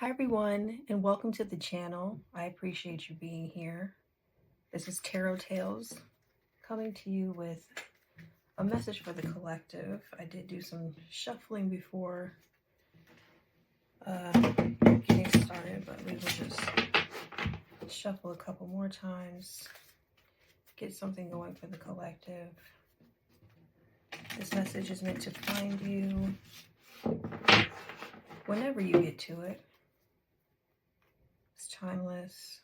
Hi everyone, and welcome to the channel. I appreciate you being here. This is Tarot Tales coming to you with a message for the collective. I did do some shuffling before getting started, but we will just shuffle a couple more times, get something going for the collective. This message is meant to find you whenever you get to it. It's timeless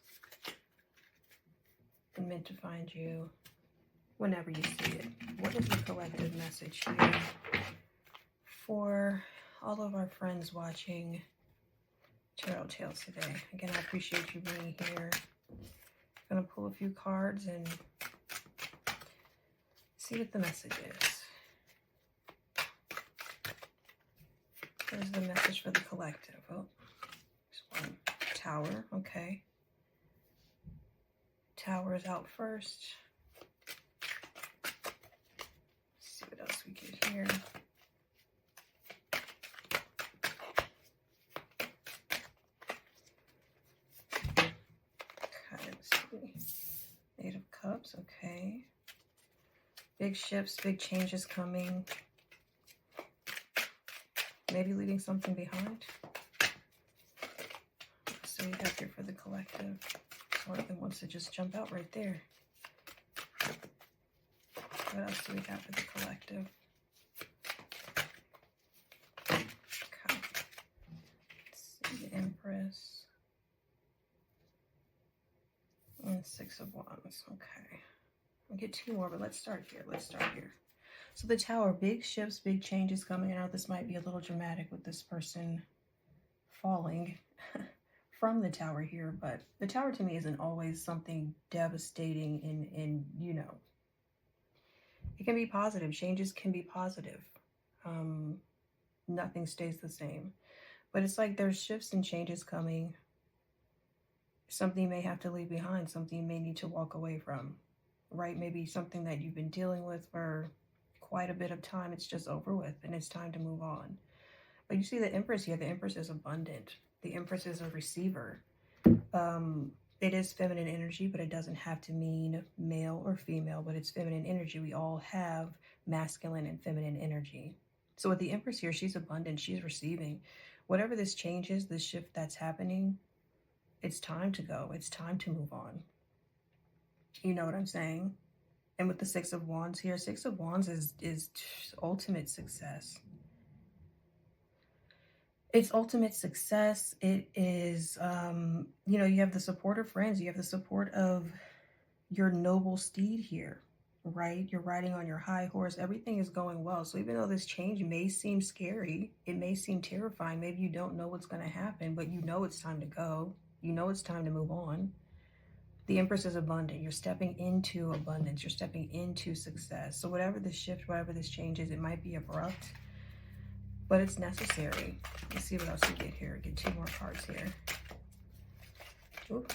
and meant to find you whenever you see it. What is the collective message here for all of our friends watching Tarot Tales today? Again, I appreciate you being here. I'm going to pull a few cards and see what the message is. What is the message for the collective? Oh, there's one. Tower, okay. Tower is out first. Let's see what else we get here. Eight of Cups, okay. Big shifts, big changes coming. Maybe leaving something behind. So we got here for the collective. One of them wants to just jump out right there. What else do we got for the collective? Okay. Let's see, the Empress. And Six of Wands, okay. I'll get two more, but let's start here. So the Tower, big shifts, big changes coming out. This might be a little dramatic with this person falling from the Tower here, but the Tower to me isn't always something devastating and you know, it can be positive. Changes can be positive. Nothing stays the same, but it's like there's shifts and changes coming. Something you may have to leave behind, something you may need to walk away from, right? Maybe something that you've been dealing with for quite a bit of time. It's just over with and it's time to move on. But you see the Empress here. The Empress is abundant. The Empress is a receiver. It is feminine energy, but it doesn't have to mean male or female, but it's feminine energy. We all have masculine and feminine energy. So with the Empress here, she's abundant. She's receiving. Whatever this change is, this shift that's happening, it's time to go. It's time to move on. You know what I'm saying? And with the Six of Wands here, Six of Wands is ultimate success. It's ultimate success. It is, you know, you have the support of friends. You have the support of your noble steed here, right? You're riding on your high horse. Everything is going well. So even though this change may seem scary, it may seem terrifying. Maybe you don't know what's going to happen, but you know it's time to go. You know it's time to move on. The Empress is abundant. You're stepping into abundance. You're stepping into success. So whatever this shift, whatever this change is, it might be abrupt, but it's necessary. Let's see what else we get here. Get two more cards here. Oop.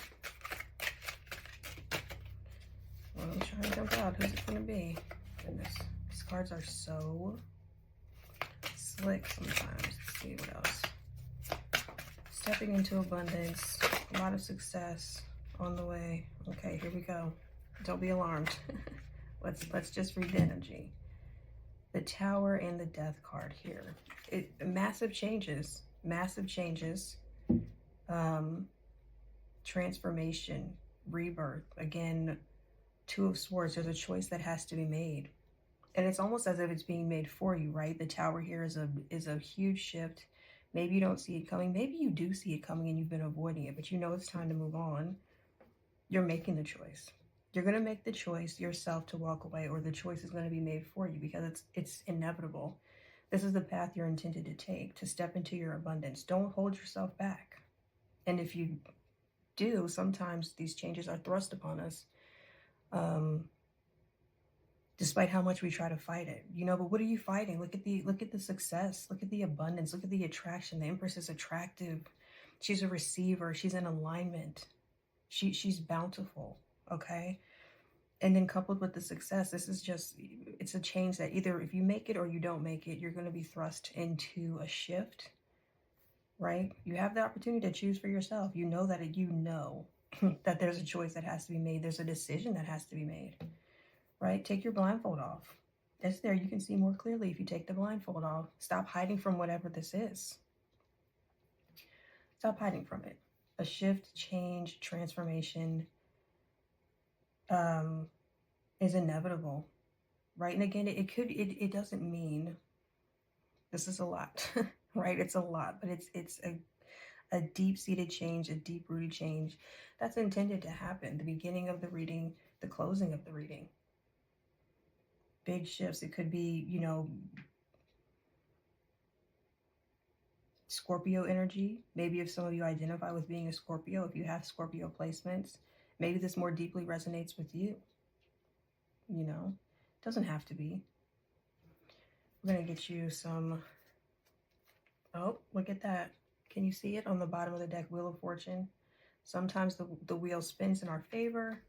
Well, I'm trying to jump out. Who's it going to be? Goodness. These cards are so slick sometimes. Let's see what else. Stepping into abundance. A lot of success on the way. Okay, here we go. Don't be alarmed. Let's just read the energy. The Tower and the Death card here. Massive changes. Massive changes. Transformation. Rebirth. Again, Two of Swords. There's a choice that has to be made. And it's almost as if it's being made for you, right? The Tower here is a huge shift. Maybe you don't see it coming. Maybe you do see it coming and you've been avoiding it, but you know it's time to move on. You're making the choice. You're going to make the choice yourself to walk away, or the choice is going to be made for you because it's inevitable. This is the path you're intended to take, to step into your abundance. Don't hold yourself back. And if you do, sometimes these changes are thrust upon us, despite how much we try to fight it, you know. But what are you fighting? Look at the success. Look at the abundance. Look at the attraction. The Empress is attractive. She's a receiver. She's in alignment. She's bountiful. Okay. And then coupled with the success, this is just, it's a change that either if you make it or you don't make it, you're going to be thrust into a shift right? You have the opportunity to choose for yourself. You know that that there's a choice that has to be made. There's a decision that has to be made, right? Take your blindfold off. It's there. You can see more clearly if you take the blindfold off. Stop hiding from whatever this is. Stop hiding from it. A shift, change, transformation um, is inevitable, right? And again, it doesn't mean this is a lot, right? It's a lot, but it's a deep-seated change, a deep-rooted change that's intended to happen. The beginning of the reading, the closing of the reading. Big shifts. It could be, Scorpio energy. Maybe if some of you identify with being a Scorpio, if you have Scorpio placements, maybe this more deeply resonates with you. It doesn't have to be. We're going to get you some, oh, look at that. Can you see it on the bottom of the deck, Wheel of Fortune? Sometimes the wheel spins in our favor.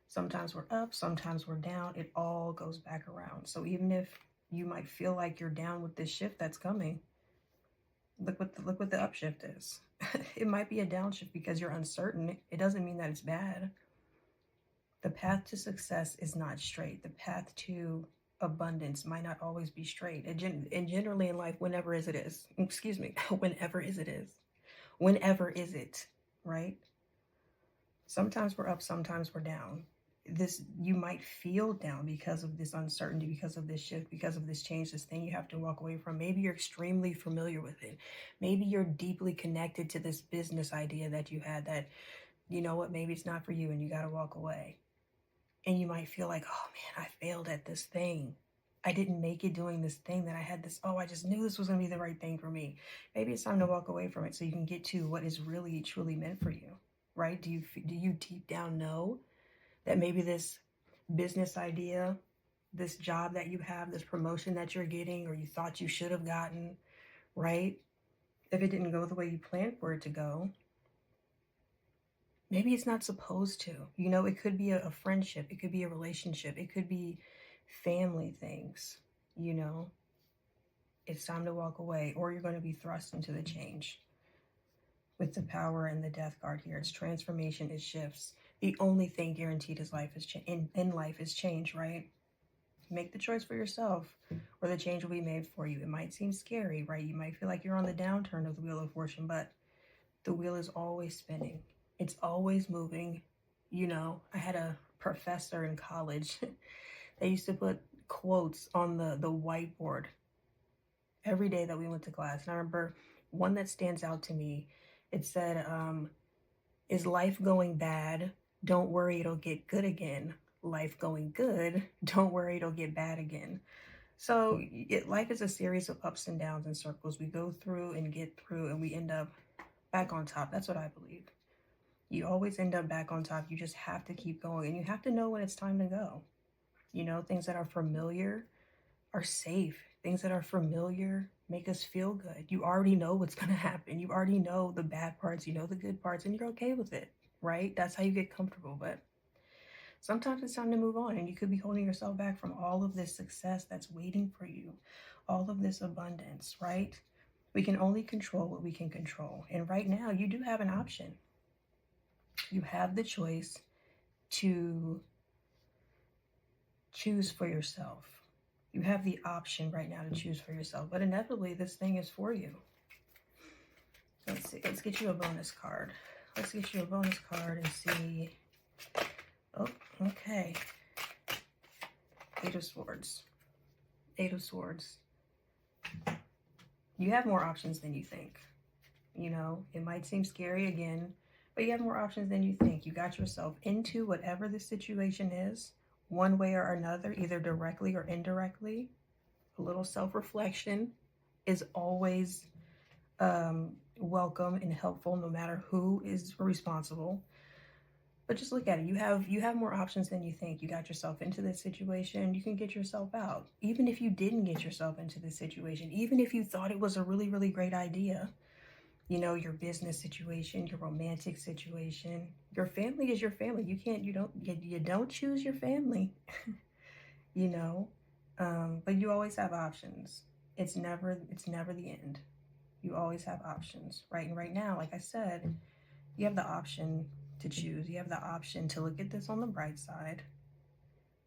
Sometimes we're up, sometimes we're down. It all goes back around. So even if you might feel like you're down with this shift that's coming, look what the upshift is. It might be a downshift because you're uncertain. It doesn't mean that it's bad. The path to success is not straight. The path to abundance might not always be straight. And generally in life, whenever is it is, whenever is it, right? Sometimes we're up, sometimes we're down. You might feel down because of this uncertainty, because of this shift, because of this change, this thing you have to walk away from. Maybe you're extremely familiar with it. Maybe you're deeply connected to this business idea that you had that, you know what, maybe it's not for you and you got to walk away. And you might feel like, oh man, I failed at this thing. I didn't make it doing this thing that I had this, I just knew this was going to be the right thing for me. Maybe it's time to walk away from it so you can get to what is really, truly meant for you, right? Do you deep down know that maybe this business idea, this job that you have, this promotion that you're getting, or you thought you should have gotten, right? If it didn't go the way you planned for it to go, maybe it's not supposed to. It could be a friendship. It could be a relationship. It could be family things, It's time to walk away, or you're going to be thrust into the change. With the Power and the Death card here, it's transformation, it shifts. The only thing guaranteed is in life is change, right? Make the choice for yourself, or the change will be made for you. It might seem scary, right? You might feel like you're on the downturn of the Wheel of Fortune, but the wheel is always spinning. It's always moving. I had a professor in college. They used to put quotes on the whiteboard every day that we went to class. And I remember one that stands out to me. It said, is life going bad? Don't worry, it'll get good again. Life going good? Don't worry, it'll get bad again. So life is a series of ups and downs and circles. We go through and get through and we end up back on top. That's what I believe. You always end up back on top. You just have to keep going, and you have to know when it's time to go. Things that are familiar are safe. Things that are familiar make us feel good. You already know what's going to happen. You already know the bad parts, you know the good parts, and you're okay with it, right? That's how you get comfortable. But sometimes it's time to move on, and you could be holding yourself back from all of this success that's waiting for you, all of this abundance, right? We can only control what we can control. And right now, you do have an option. You have the choice to choose for yourself. You have the option right now to choose for yourself, but inevitably this thing is for you. Let's see. Let's get you a bonus card. Let's get you a bonus card and see. Oh, okay. Eight of Swords. Eight of Swords. You have more options than you think. It might seem scary again, but you have more options than you think. You got yourself into whatever the situation is, one way or another, either directly or indirectly. A little self-reflection is always welcome and helpful, no matter who is responsible. But just look at it. You have more options than you think. You got yourself into this situation. You can get yourself out. Even if you didn't get yourself into this situation, even if you thought it was a really, really great idea, your business situation, your romantic situation, your family is your family. You don't choose your family, but you always have options. It's never the end. You always have options, right? And right now, like I said, you have the option to choose. You have the option to look at this on the bright side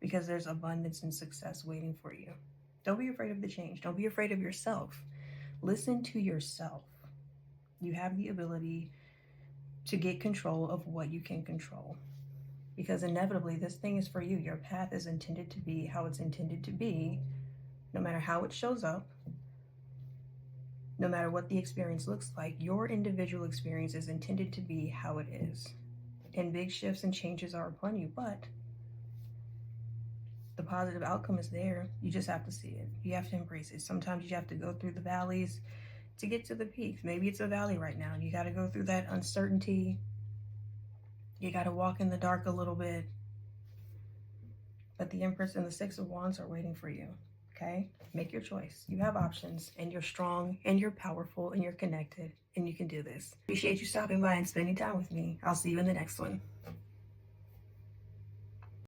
because there's abundance and success waiting for you. Don't be afraid of the change. Don't be afraid of yourself. Listen to yourself. You have the ability to get control of what you can control because inevitably this thing is for you. Your path is intended to be how it's intended to be, no matter how it shows up, no matter what the experience looks like. Your individual experience is intended to be how it is. And big shifts and changes are upon you, but the positive outcome is there. You just have to see it. You have to embrace it. Sometimes you have to go through the valleys to get to the peaks. Maybe it's a valley right now and you got to go through that uncertainty. You got to walk in the dark a little bit. But the Empress and the Six of Wands are waiting for you. Okay? Make your choice. You have options and you're strong and you're powerful and you're connected and you can do this. Appreciate you stopping by and spending time with me. I'll see you in the next one.